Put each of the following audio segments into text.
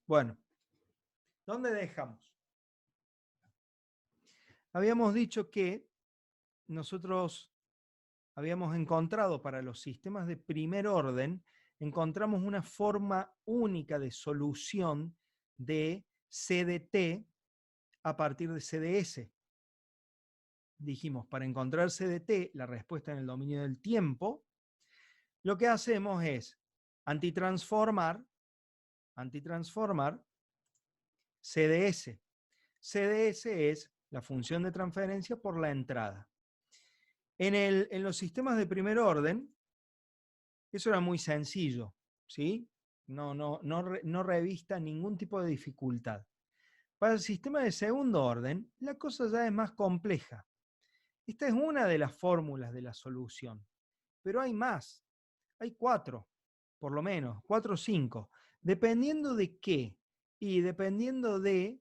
Bueno, ¿dónde dejamos? Habíamos dicho que nosotros habíamos encontrado para los sistemas de primer orden, encontramos una forma única de solución de CDT a partir de CDS. Dijimos, para encontrar CDT, la respuesta en el dominio del tiempo, lo que hacemos es antitransformar CDS. CDS es la función de transferencia por la entrada. En los sistemas de primer orden, eso era muy sencillo, ¿sí? No revista ningún tipo de dificultad. Para el sistema de segundo orden, la cosa ya es más compleja. Esta es una de las fórmulas de la solución, pero hay más. Hay 4, por lo menos, 4 o 5. Dependiendo de qué y dependiendo de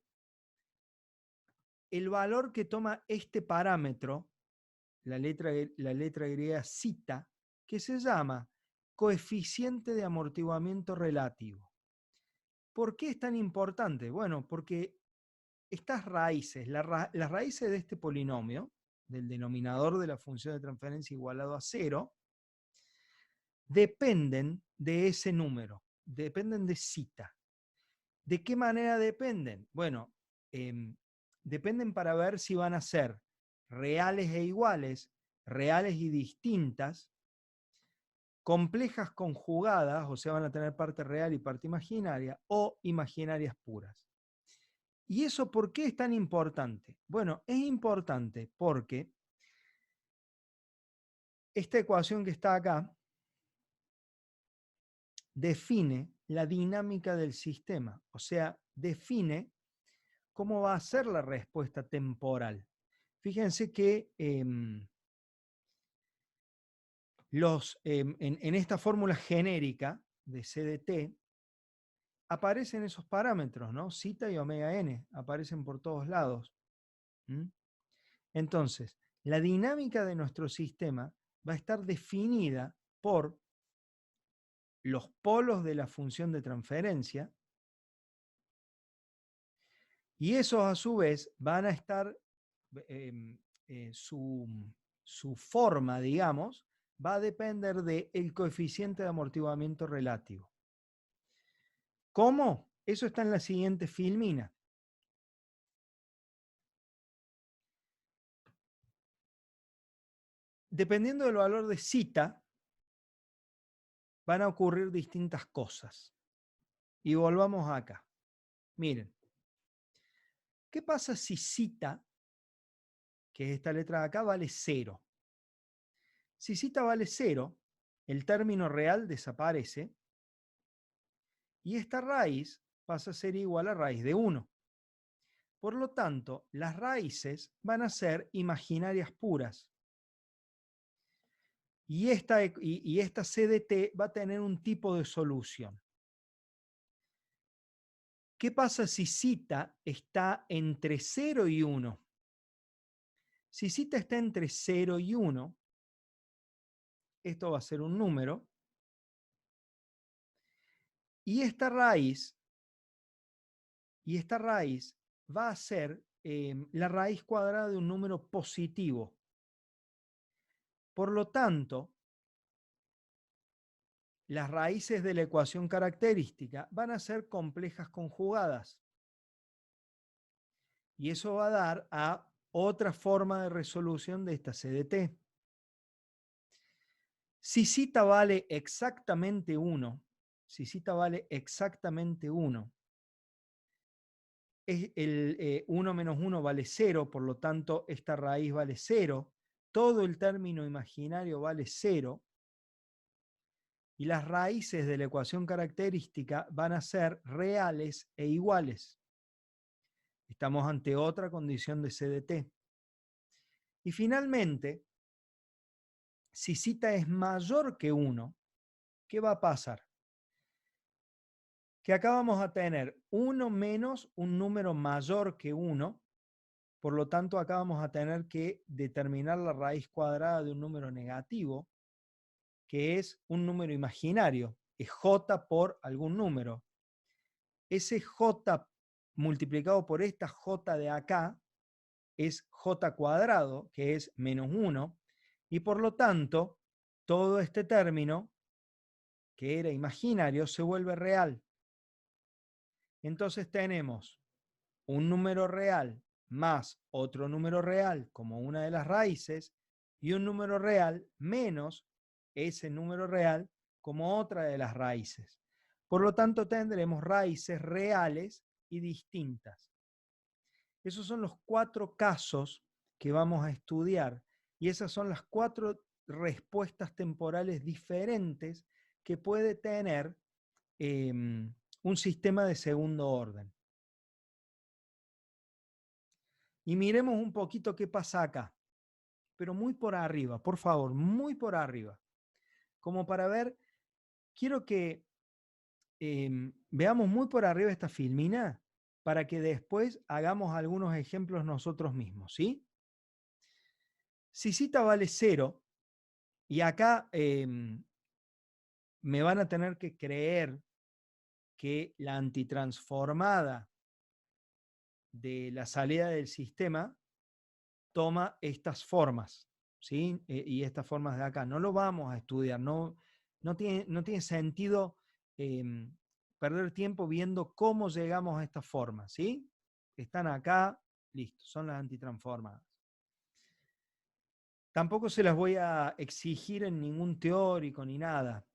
el valor que toma este parámetro, la letra griega zeta, que se llama coeficiente de amortiguamiento relativo. ¿Por qué es tan importante? Bueno, porque estas raíces, las raíces de este polinomio, del denominador de la función de transferencia igualado a 0, dependen de ese número, dependen de zeta. ¿De qué manera dependen? Bueno, dependen para ver si van a ser reales e iguales, reales y distintas, complejas conjugadas, o sea, van a tener parte real y parte imaginaria, o imaginarias puras. ¿Y eso por qué es tan importante? Bueno, es importante porque esta ecuación que está acá define la dinámica del sistema, o sea, define cómo va a ser la respuesta temporal. Fíjense que en esta fórmula genérica de CDT aparecen esos parámetros, ¿no? Zeta y omega n, aparecen por todos lados. Entonces, la dinámica de nuestro sistema va a estar definida por los polos de la función de transferencia, y esos a su vez van a estar, su forma, digamos, va a depender del coeficiente de amortiguamiento relativo. ¿Cómo? Eso está en la siguiente filmina. Dependiendo del valor de zeta, van a ocurrir distintas cosas. Y volvamos acá. Miren, ¿qué pasa si zeta, que es esta letra de acá, vale 0? Si zeta vale 0, el término real desaparece y esta raíz pasa a ser igual a raíz de 1. Por lo tanto, las raíces van a ser imaginarias puras. Y esta CDT va a tener un tipo de solución. ¿Qué pasa si zeta está entre 0 y 1? Si zeta está entre 0 y 1, esto va a ser un número, y esta raíz va a ser la raíz cuadrada de un número positivo. Por lo tanto, las raíces de la ecuación característica van a ser complejas conjugadas. Y eso va a dar a otra forma de resolución de esta CDT. Si zeta vale exactamente 1, si zeta vale exactamente 1, el 1 menos 1 vale 0, por lo tanto esta raíz vale 0, todo el término imaginario vale 0, y las raíces de la ecuación característica van a ser reales e iguales. Estamos ante otra condición de CDT. Y finalmente, si zeta es mayor que 1, ¿qué va a pasar? Que acá vamos a tener 1 menos un número mayor que 1, por lo tanto acá vamos a tener que determinar la raíz cuadrada de un número negativo, que es un número imaginario, es j por algún número. ese j multiplicado por esta j de acá es j cuadrado, que es menos 1, y por lo tanto, todo este término, que era imaginario, se vuelve real. Entonces tenemos un número real más otro número real como una de las raíces y un número real menos ese número real como otra de las raíces. Por lo tanto, tendremos raíces reales y distintas. Esos son los 4 casos que vamos a estudiar y esas son las 4 respuestas temporales diferentes que puede tener un sistema de segundo orden. Y miremos un poquito qué pasa acá, pero muy por arriba, por favor, muy por arriba. Como para ver, quiero que veamos muy por arriba esta filmina para que después hagamos algunos ejemplos nosotros mismos, ¿sí? Si zeta vale 0, y acá me van a tener que creer que la antitransformada de la salida del sistema toma estas formas, ¿sí? Y estas formas de acá. No lo vamos a estudiar, no tiene sentido perder tiempo viendo cómo llegamos a estas formas, ¿sí? Están acá, listo, son las antitransformadas. Tampoco se las voy a exigir en ningún teórico ni nada.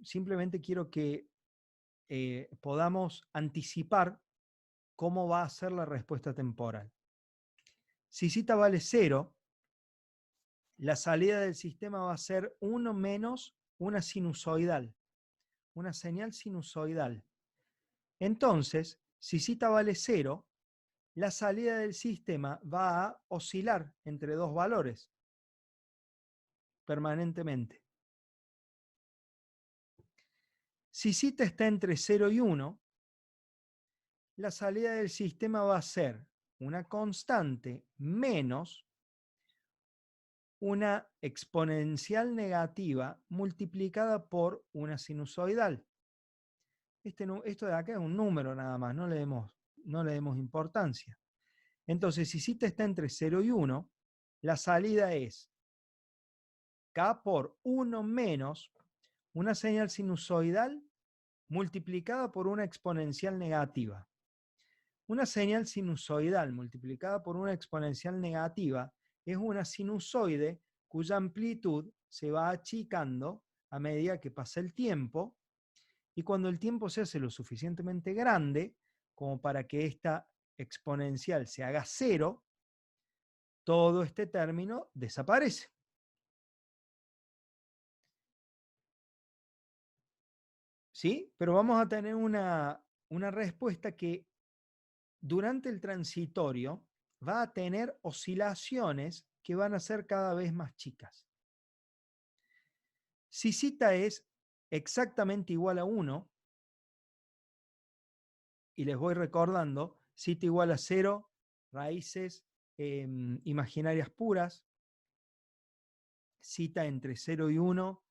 Simplemente quiero que podamos anticipar cómo va a ser la respuesta temporal. Si zeta vale 0, la salida del sistema va a ser 1 menos una sinusoidal, una señal sinusoidal. Entonces, si zeta vale 0, la salida del sistema va a oscilar entre dos valores permanentemente. Si zeta está entre 0 y 1, la salida del sistema va a ser una constante menos una exponencial negativa multiplicada por una sinusoidal. Esto de acá es un número nada más, no le demos importancia. Entonces, si zeta está entre 0 y 1, la salida es k por 1 menos una señal sinusoidal multiplicada por una exponencial negativa. Una señal sinusoidal multiplicada por una exponencial negativa es una sinusoide cuya amplitud se va achicando a medida que pasa el tiempo, y cuando el tiempo se hace lo suficientemente grande como para que esta exponencial se haga 0, todo este término desaparece. ¿Sí? Pero vamos a tener una respuesta que durante el transitorio va a tener oscilaciones que van a ser cada vez más chicas. Si zeta es exactamente igual a 1, y les voy recordando, zeta igual a 0, raíces imaginarias puras, zeta entre 0 y 1,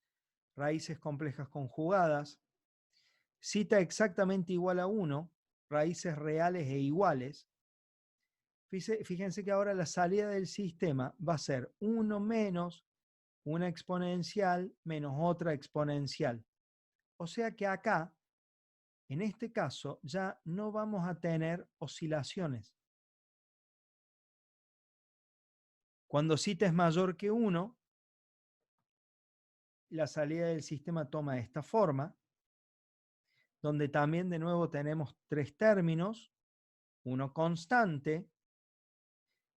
raíces complejas conjugadas, zeta exactamente igual a 1, raíces reales e iguales. Fíjense que ahora la salida del sistema va a ser 1 menos una exponencial menos otra exponencial. O sea que acá, en este caso, ya no vamos a tener oscilaciones. Cuando zeta es mayor que 1, la salida del sistema toma esta forma, donde también de nuevo tenemos 3 términos, uno constante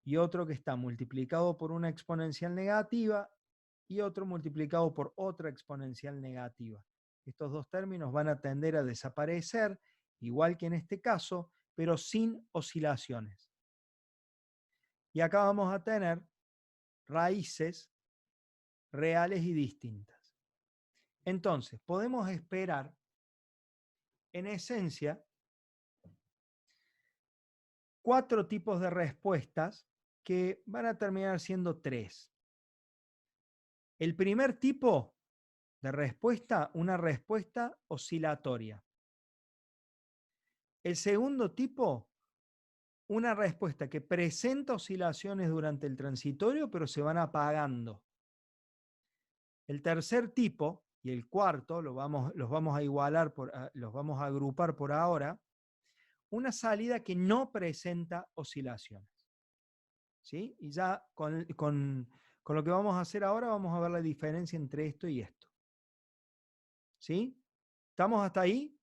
y otro que está multiplicado por una exponencial negativa y otro multiplicado por otra exponencial negativa. Estos dos términos van a tender a desaparecer, igual que en este caso, pero sin oscilaciones. Y acá vamos a tener raíces reales y distintas. Entonces, podemos esperar, en esencia, 4 tipos de respuestas que van a terminar siendo 3. El primer tipo de respuesta, una respuesta oscilatoria. El segundo tipo, una respuesta que presenta oscilaciones durante el transitorio, pero se van apagando. El tercer tipo y el cuarto, los vamos a igualar, los vamos a agrupar por ahora, una salida que no presenta oscilaciones. ¿Sí? Y ya con lo que vamos a hacer ahora vamos a ver la diferencia entre esto y esto. ¿Sí? ¿Estamos hasta ahí?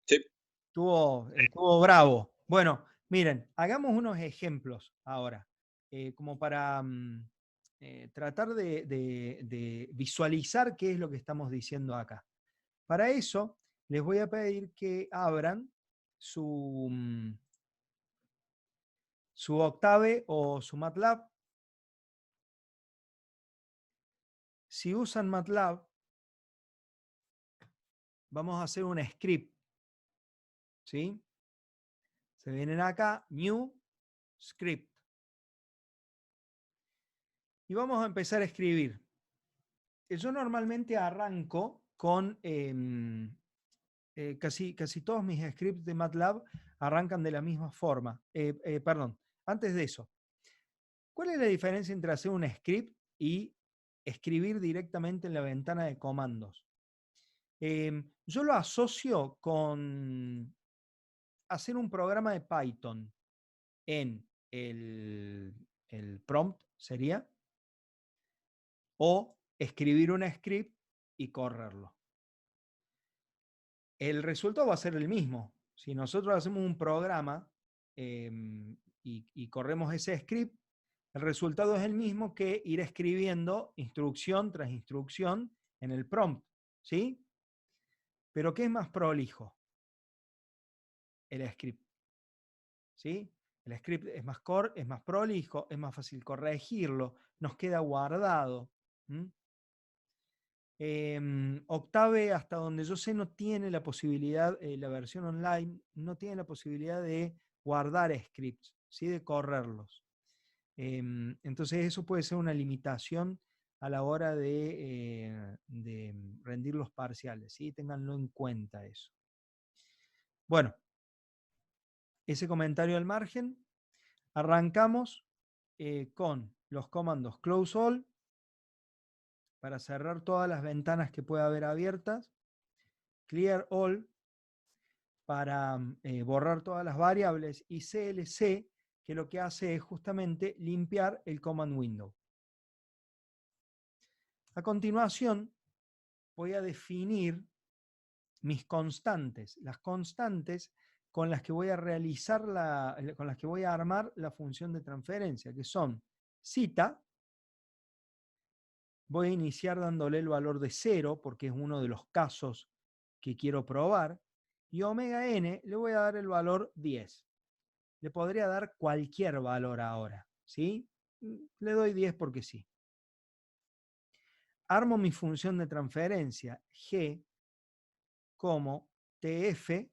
Sí. Estuvo bravo. Bueno, miren, hagamos unos ejemplos ahora, como para tratar de visualizar qué es lo que estamos diciendo acá. Para eso, les voy a pedir que abran su Octave o su MATLAB. Si usan MATLAB, vamos a hacer un script. ¿Sí? Se vienen acá, New Script. Y vamos a empezar a escribir. Yo normalmente arranco con casi todos mis scripts de MATLAB arrancan de la misma forma. Perdón, antes de eso, ¿cuál es la diferencia entre hacer un script y escribir directamente en la ventana de comandos? Yo lo asocio con hacer un programa de Python en el prompt, sería, o escribir un script y correrlo. El resultado va a ser el mismo. Si nosotros hacemos un programa y corremos ese script, el resultado es el mismo que ir escribiendo instrucción tras instrucción en el prompt. ¿Sí? Pero ¿qué es más prolijo? El script. ¿Sí? El script es más prolijo, es más fácil corregirlo, nos queda guardado. Octave, hasta donde yo sé, no tiene la posibilidad, la versión online, no tiene la posibilidad de guardar scripts, ¿sí? De correrlos. Entonces eso puede ser una limitación a la hora de rendir los parciales, ¿sí? Ténganlo en cuenta eso. Bueno, ese comentario al margen. Arrancamos con los comandos close all para cerrar todas las ventanas que pueda haber abiertas, clear all para borrar todas las variables y CLC, que lo que hace es justamente limpiar el command window. A continuación, voy a definir mis constantes, las constantes con las que voy a con las que voy a armar la función de transferencia, que son cita. Voy a iniciar dándole el valor de 0 porque es uno de los casos que quiero probar. Y omega n le voy a dar el valor 10. Le podría dar cualquier valor ahora, ¿sí? Le doy 10 porque sí. Armo mi función de transferencia g como tf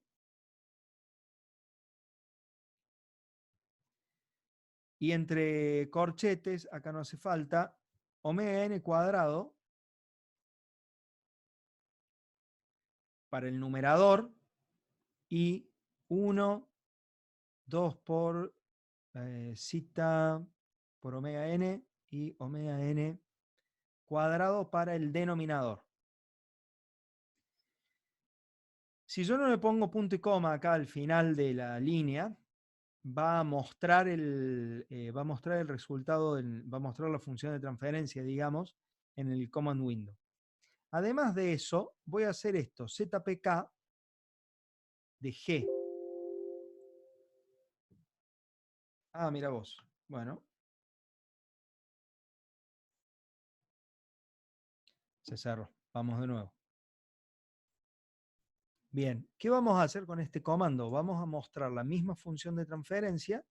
y entre corchetes, acá no hace falta, omega n cuadrado para el numerador y 1, 2 por cita por omega n y omega n cuadrado para el denominador. Si yo no le pongo punto y coma acá al final de la línea, va a mostrar el resultado, va a mostrar la función de transferencia, digamos, en el command window. Además de eso, voy a hacer esto, zpk de g. Ah, mira vos. Bueno, se cerró. Vamos de nuevo. Bien, ¿qué vamos a hacer con este comando? Vamos a mostrar la misma función de transferencia,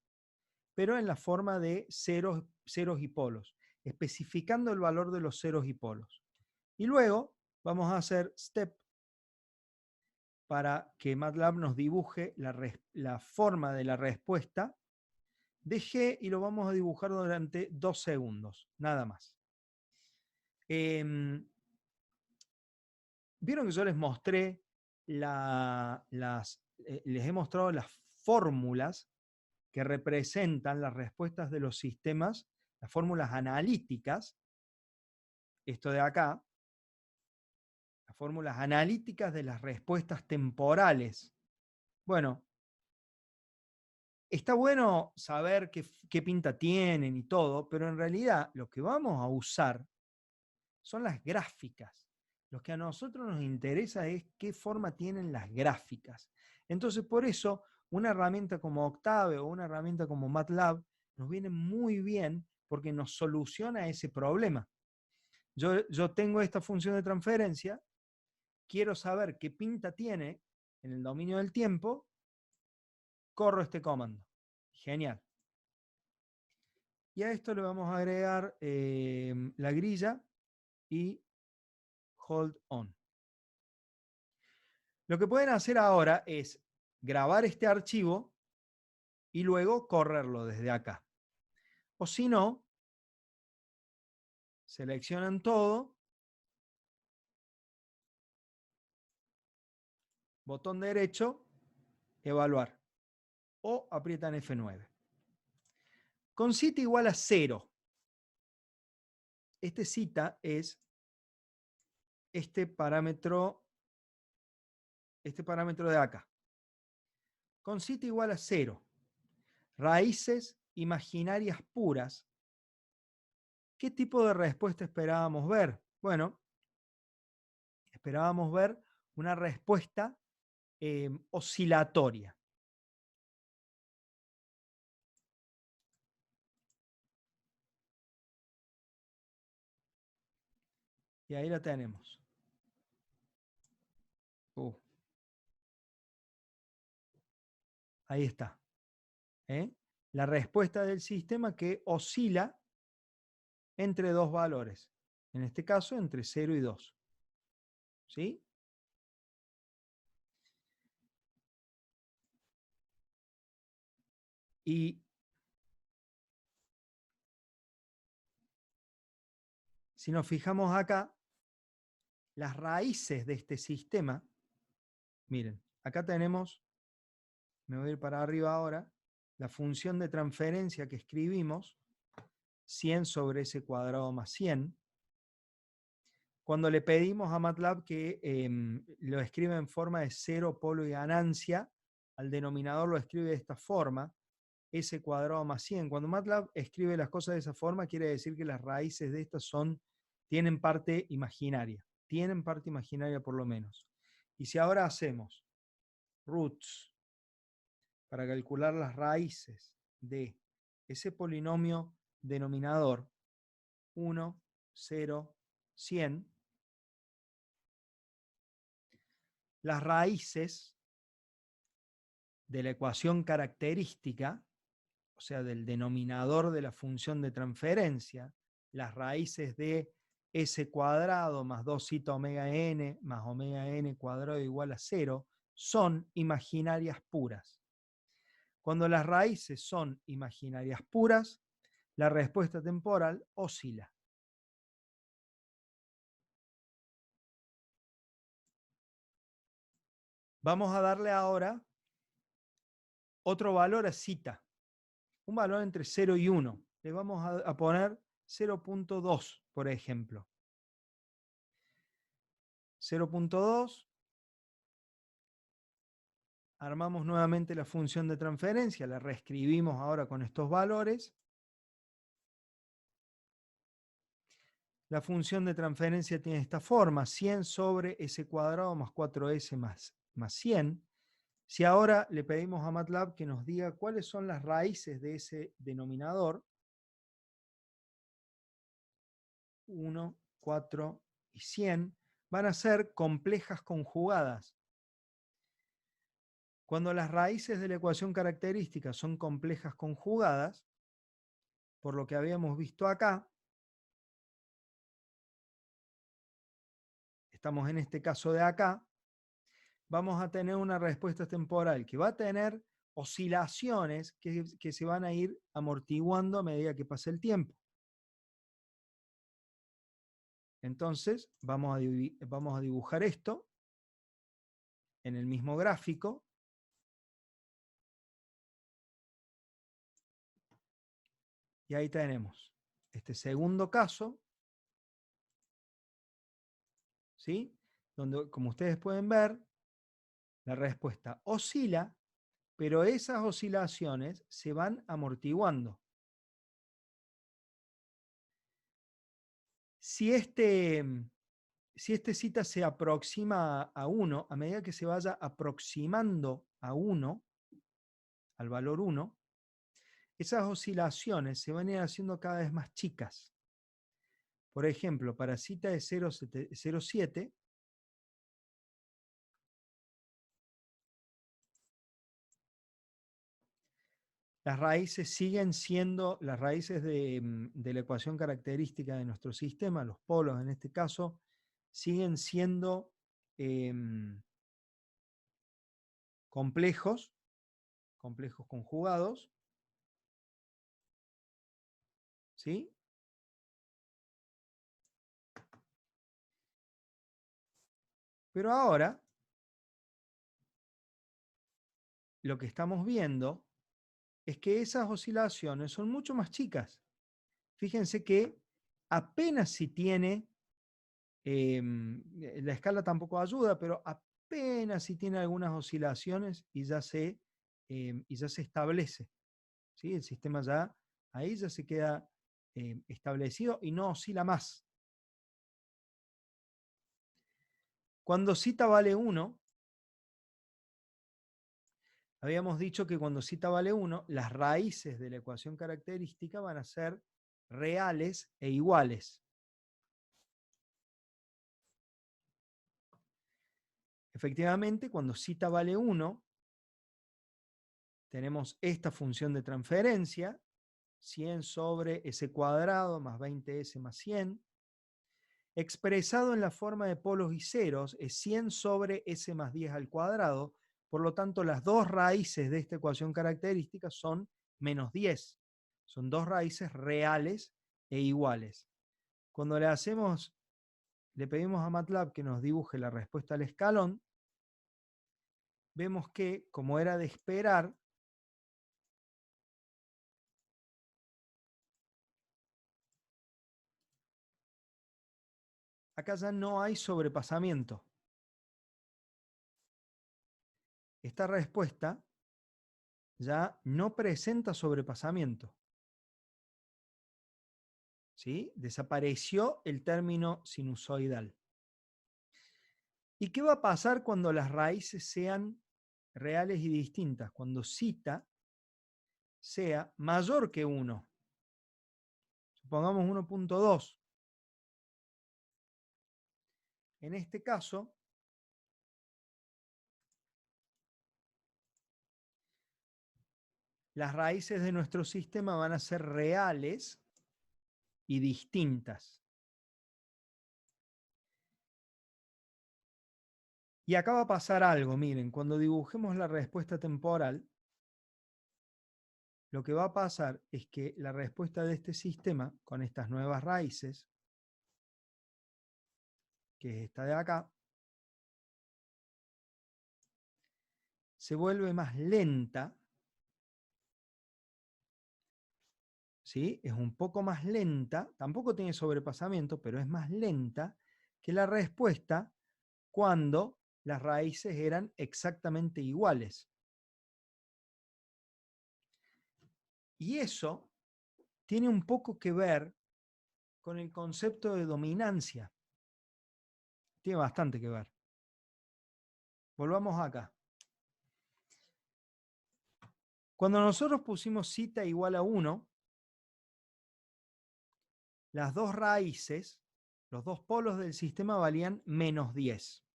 pero en la forma de ceros y polos, especificando el valor de los ceros y polos. Y luego vamos a hacer step para que MATLAB nos dibuje la forma de la respuesta de G y lo vamos a dibujar durante 2 segundos, nada más. Vieron que yo les mostré les he mostrado las fórmulas que representan las respuestas de los sistemas, las fórmulas analíticas, esto de acá, las fórmulas analíticas de las respuestas temporales. Bueno, está bueno saber qué pinta tienen y todo, pero en realidad lo que vamos a usar son las gráficas. Lo que a nosotros nos interesa es qué forma tienen las gráficas. Entonces, por eso, una herramienta como Octave o una herramienta como MATLAB nos viene muy bien porque nos soluciona ese problema. Yo tengo esta función de transferencia, quiero saber qué pinta tiene en el dominio del tiempo, corro este comando. Genial. Y a esto le vamos a agregar la grilla y hold on. Lo que pueden hacer ahora es grabar este archivo y luego correrlo desde acá. O si no, seleccionan todo, botón derecho, evaluar, o aprietan F9. Con cita igual a 0, este cita es este parámetro de acá. Con cita igual a 0, raíces imaginarias puras. ¿Qué tipo de respuesta esperábamos ver? Bueno, esperábamos ver una respuesta oscilatoria. Y ahí la tenemos. Ahí está. La respuesta del sistema que oscila entre dos valores. En este caso, entre 0 y 2. ¿Sí? Y si nos fijamos acá, las raíces de este sistema, miren, acá tenemos, me voy a ir para arriba ahora, la función de transferencia que escribimos, 100 sobre ese cuadrado más 100. Cuando le pedimos a MATLAB que lo escriba en forma de cero, polo y ganancia, al denominador lo escribe de esta forma, s cuadrado más 100. Cuando MATLAB escribe las cosas de esa forma, quiere decir que las raíces de estas tienen parte imaginaria. Tienen parte imaginaria por lo menos. Y si ahora hacemos roots para calcular las raíces de ese polinomio denominador 1, 0, 100, las raíces de la ecuación característica, o sea, del denominador de la función de transferencia, las raíces de s cuadrado más 2 zeta omega n más omega n cuadrado igual a 0, son imaginarias puras. Cuando las raíces son imaginarias puras, la respuesta temporal oscila. Vamos a darle ahora otro valor a cita, un valor entre 0 y 1. Le vamos a poner 0.2, por ejemplo. 0.2, armamos nuevamente la función de transferencia, la reescribimos ahora con estos valores. La función de transferencia tiene esta forma, 100 sobre s cuadrado más 4s más 100. Si ahora le pedimos a MATLAB que nos diga cuáles son las raíces de ese denominador, 1, 4 y 100, van a ser complejas conjugadas. Cuando las raíces de la ecuación característica son complejas conjugadas, por lo que habíamos visto acá, estamos en este caso de acá, vamos a tener una respuesta temporal que va a tener oscilaciones que se van a ir amortiguando a medida que pase el tiempo. Entonces, vamos a dibujar esto. en el mismo gráfico. Y ahí tenemos este segundo caso, ¿sí? Donde, como ustedes pueden ver, la respuesta oscila, pero esas oscilaciones se van amortiguando. Si este zeta se aproxima a 1, a medida que se vaya aproximando a 1, al valor 1, esas oscilaciones se van a ir haciendo cada vez más chicas. Por ejemplo, para zeta de 0,7, las raíces siguen siendo, las raíces de la ecuación característica de nuestro sistema, los polos en este caso, siguen siendo complejos conjugados, ¿sí? Pero ahora, lo que estamos viendo es que esas oscilaciones son mucho más chicas. Fíjense que apenas si tiene, la escala tampoco ayuda, pero apenas si tiene algunas oscilaciones y ya se establece, ¿sí? El sistema ya, ahí ya se queda establecido y no oscila más. Cuando zeta vale 1, habíamos dicho que cuando zeta vale 1, las raíces de la ecuación característica van a ser reales e iguales. Efectivamente, cuando zeta vale 1, tenemos esta función de transferencia, 100 sobre s cuadrado más 20s más 100, expresado en la forma de polos y ceros, es 100 sobre s más 10 al cuadrado. Por lo tanto, las dos raíces de esta ecuación característica son menos 10. Son dos raíces reales e iguales. Cuando le pedimos a MATLAB que nos dibuje la respuesta al escalón, vemos que, como era de esperar, acá ya no hay sobrepasamiento. Esta respuesta ya no presenta sobrepasamiento. ¿Sí? Desapareció el término sinusoidal. ¿Y qué va a pasar cuando las raíces sean reales y distintas? Cuando zeta sea mayor que 1. Supongamos 1.2. En este caso, las raíces de nuestro sistema van a ser reales y distintas. Y acá va a pasar algo, miren, cuando dibujemos la respuesta temporal, lo que va a pasar es que la respuesta de este sistema, con estas nuevas raíces, que es esta de acá, se vuelve más lenta, ¿sí? Es un poco más lenta, tampoco tiene sobrepasamiento, pero es más lenta que la respuesta cuando las raíces eran exactamente iguales. Y eso tiene un poco que ver con el concepto de dominancia. Tiene bastante que ver. Volvamos acá. Cuando nosotros pusimos zeta igual a 1, las dos raíces, los dos polos del sistema valían menos 10.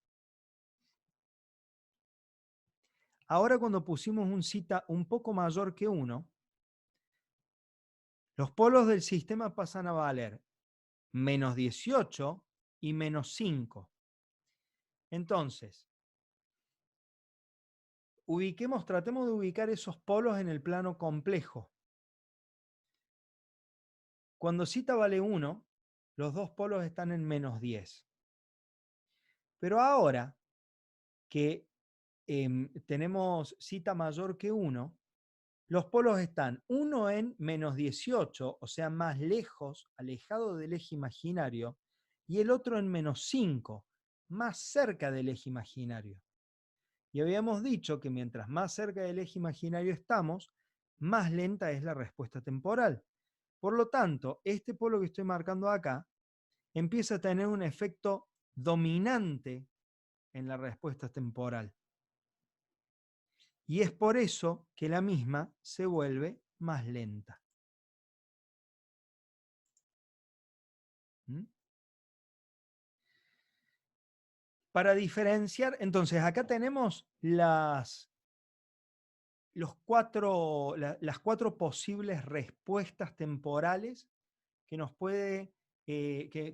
Ahora cuando pusimos un zeta un poco mayor que 1, los polos del sistema pasan a valer menos 18 y menos 5. Entonces, tratemos de ubicar esos polos en el plano complejo. Cuando zeta vale 1, los dos polos están en menos 10. Pero ahora que tenemos cita mayor que 1, los polos están uno en menos 18, o sea, más lejos, alejado del eje imaginario, y el otro en menos 5, más cerca del eje imaginario. Y habíamos dicho que mientras más cerca del eje imaginario estamos, más lenta es la respuesta temporal. Por lo tanto, este polo que estoy marcando acá empieza a tener un efecto dominante en la respuesta temporal. Y es por eso que la misma se vuelve más lenta. ¿Mm? Para diferenciar, entonces acá tenemos las cuatro posibles respuestas temporales que nos puede,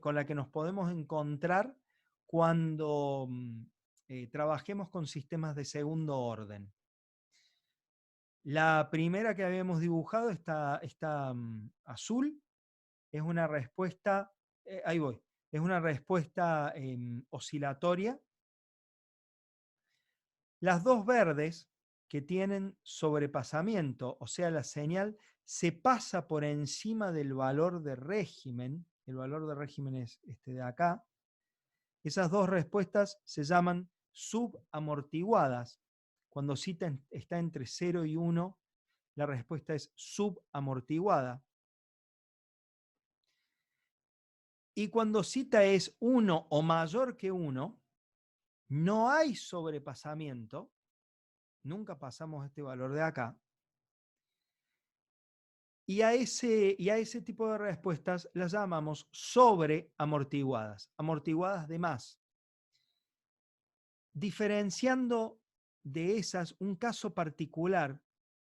con la que nos podemos encontrar cuando trabajemos con sistemas de segundo orden. La primera que habíamos dibujado, esta azul, es una respuesta, ahí voy, es una respuesta oscilatoria. Las dos verdes que tienen sobrepasamiento, o sea, la señal se pasa por encima del valor de régimen, el valor de régimen es este de acá, esas dos respuestas se llaman subamortiguadas. Cuando cita está entre 0 y 1, la respuesta es subamortiguada. Y cuando cita es 1 o mayor que 1, no hay sobrepasamiento, nunca pasamos este valor de acá. Y a ese tipo de respuestas las llamamos sobreamortiguadas, amortiguadas de más. Diferenciando de esas un caso particular,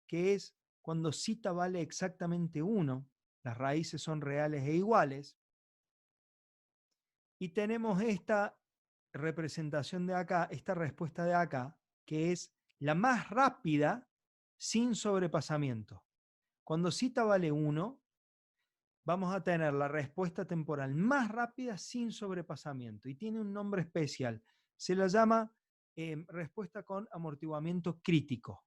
que es cuando cita vale exactamente 1, las raíces son reales e iguales, y tenemos esta representación de acá, esta respuesta de acá, que es la más rápida sin sobrepasamiento. Cuando cita vale 1, vamos a tener la respuesta temporal más rápida sin sobrepasamiento y tiene un nombre especial. Se la llama respuesta con amortiguamiento crítico.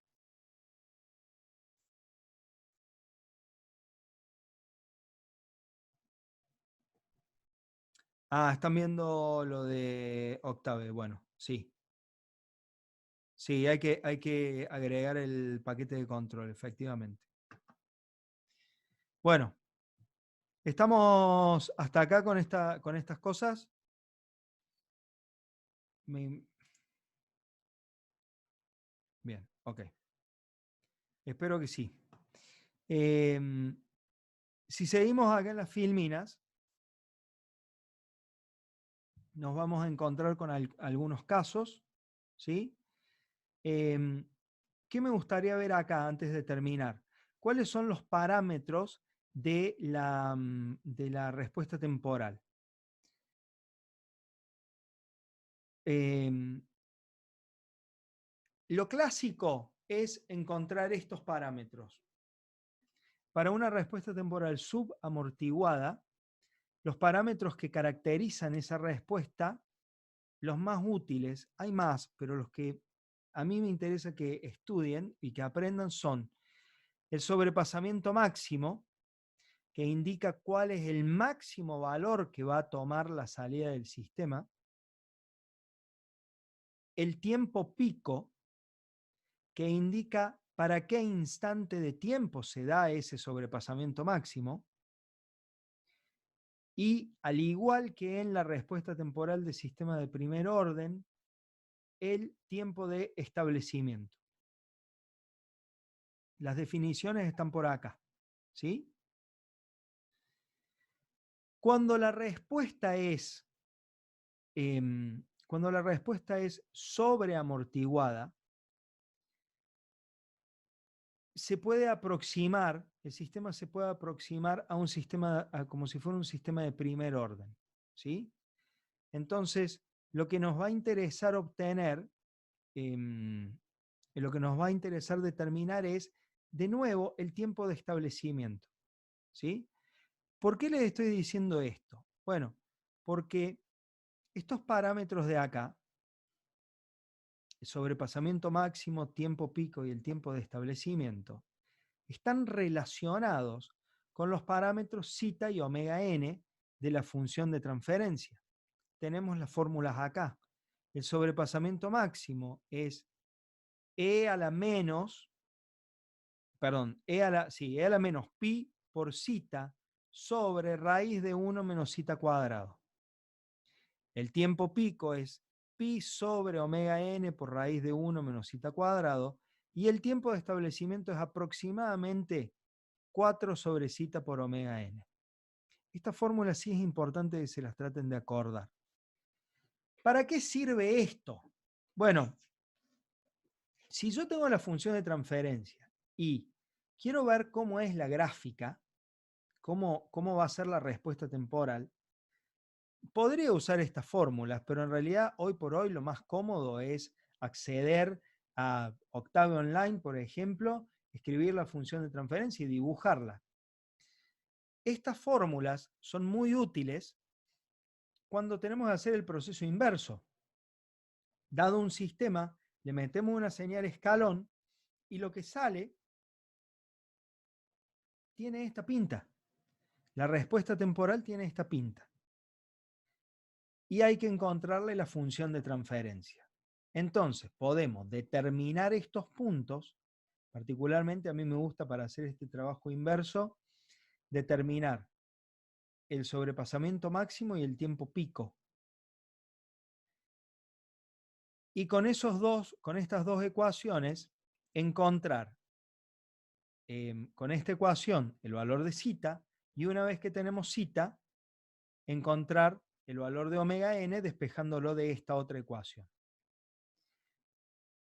Ah, están viendo lo de Octave. Bueno, sí. Sí, hay que agregar el paquete de control, efectivamente. Bueno, estamos hasta acá con estas cosas. Bien, ok. Espero que sí. Si seguimos acá en las filminas, nos vamos a encontrar con algunos casos, ¿sí? ¿Qué me gustaría ver acá antes de terminar? ¿Cuáles son los parámetros de la respuesta temporal? Lo clásico es encontrar estos parámetros. Para una respuesta temporal subamortiguada, los parámetros que caracterizan esa respuesta, los más útiles, hay más, pero los que a mí me interesa que estudien y que aprendan son el sobrepasamiento máximo, que indica cuál es el máximo valor que va a tomar la salida del sistema, el tiempo pico, que indica para qué instante de tiempo se da ese sobrepasamiento máximo, y al igual que en la respuesta temporal de sistema de primer orden, el tiempo de establecimiento. Las definiciones están por acá, ¿sí? Cuando la respuesta es, sobreamortiguada, se puede aproximar, el sistema se puede aproximar a un sistema, como si fuera un sistema de primer orden, ¿sí? Entonces, lo que nos va a interesar obtener, lo que nos va a interesar determinar es, de nuevo, el tiempo de establecimiento, ¿sí? ¿Por qué les estoy diciendo esto? Bueno, porque estos parámetros de acá el sobrepasamiento máximo, tiempo pico y el tiempo de establecimiento están relacionados con los parámetros zeta y omega n de la función de transferencia. Tenemos las fórmulas acá. El sobrepasamiento máximo es e a la menos, perdón, e a la menos pi por zeta sobre raíz de 1 menos zeta cuadrado. El tiempo pico es pi sobre omega n por raíz de 1 menos zeta cuadrado, y el tiempo de establecimiento es aproximadamente 4 sobre zeta por omega n. Esta fórmula sí es importante que se las traten de acordar. ¿Para qué sirve esto? Bueno, si yo tengo la función de transferencia y quiero ver cómo es la gráfica, cómo va a ser la respuesta temporal, podría usar estas fórmulas, pero en realidad hoy por hoy lo más cómodo es acceder a Octave Online, por ejemplo, escribir la función de transferencia y dibujarla. Estas fórmulas son muy útiles cuando tenemos que hacer el proceso inverso. Dado un sistema, le metemos una señal escalón y lo que sale tiene esta pinta. La respuesta temporal tiene esta pinta. Y hay que encontrarle la función de transferencia. Entonces, podemos determinar estos puntos, particularmente a mí me gusta para hacer este trabajo inverso, determinar el sobrepasamiento máximo y el tiempo pico. Y con estas dos ecuaciones, encontrar con esta ecuación el valor de zeta, y una vez que tenemos zeta, encontrar el valor de omega n despejándolo de esta otra ecuación.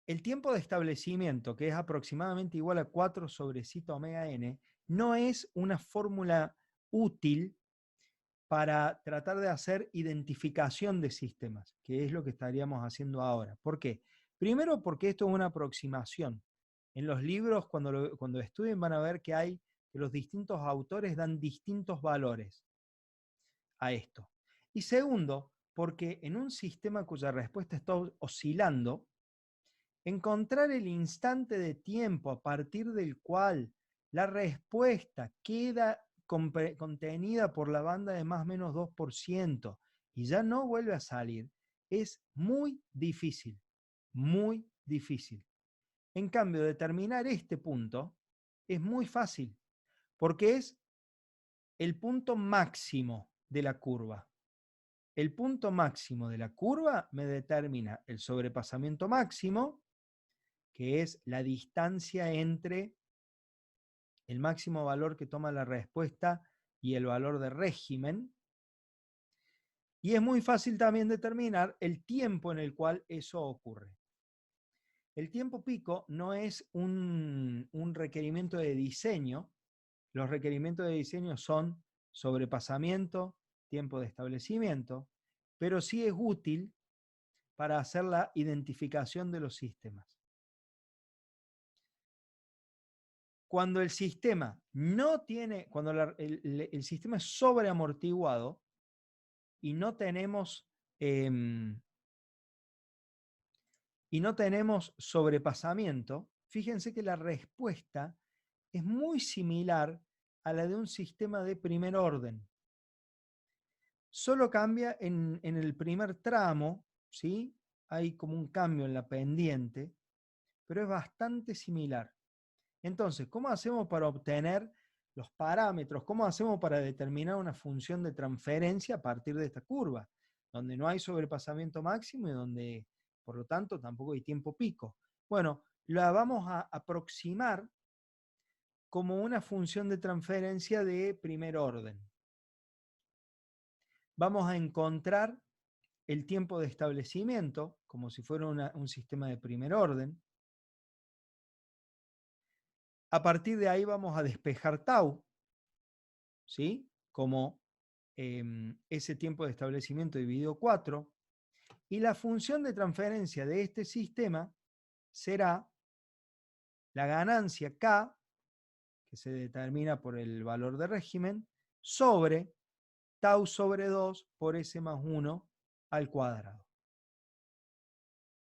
El tiempo de establecimiento, que es aproximadamente igual a 4 sobre zeta omega n, no es una fórmula útil para tratar de hacer identificación de sistemas, que es lo que estaríamos haciendo ahora. ¿Por qué? Primero, porque esto es una aproximación. En los libros, cuando estudien, van a ver que los distintos autores dan distintos valores a esto. Y segundo, porque en un sistema cuya respuesta está oscilando, encontrar el instante de tiempo a partir del cual la respuesta queda contenida por la banda de más o menos 2% y ya no vuelve a salir, es muy difícil, muy difícil. En cambio, determinar este punto es muy fácil, porque es el punto máximo de la curva. El punto máximo de la curva me determina el sobrepasamiento máximo, que es la distancia entre el máximo valor que toma la respuesta y el valor de régimen. Y es muy fácil también determinar el tiempo en el cual eso ocurre. El tiempo pico no es un requerimiento de diseño. Los requerimientos de diseño son sobrepasamiento, tiempo de establecimiento, pero sí es útil para hacer la identificación de los sistemas. Cuando el sistema no tiene, cuando el sistema es sobreamortiguado y no tenemos sobrepasamiento, fíjense que la respuesta es muy similar a la de un sistema de primer orden. Solo cambia en el primer tramo, ¿sí? Hay como un cambio en la pendiente, pero es bastante similar. Entonces, ¿cómo hacemos para obtener los parámetros? ¿Cómo hacemos para determinar una función de transferencia a partir de esta curva? Donde no hay sobrepasamiento máximo y donde, por lo tanto, tampoco hay tiempo pico. Bueno, la vamos a aproximar como una función de transferencia de primer orden. Vamos a encontrar el tiempo de establecimiento, como si fuera un sistema de primer orden. A partir de ahí vamos a despejar tau, ¿sí? Como ese tiempo de establecimiento dividido 4. Y la función de transferencia de este sistema será la ganancia K, que se determina por el valor de régimen, sobre tau sobre 2 por S más 1 al cuadrado.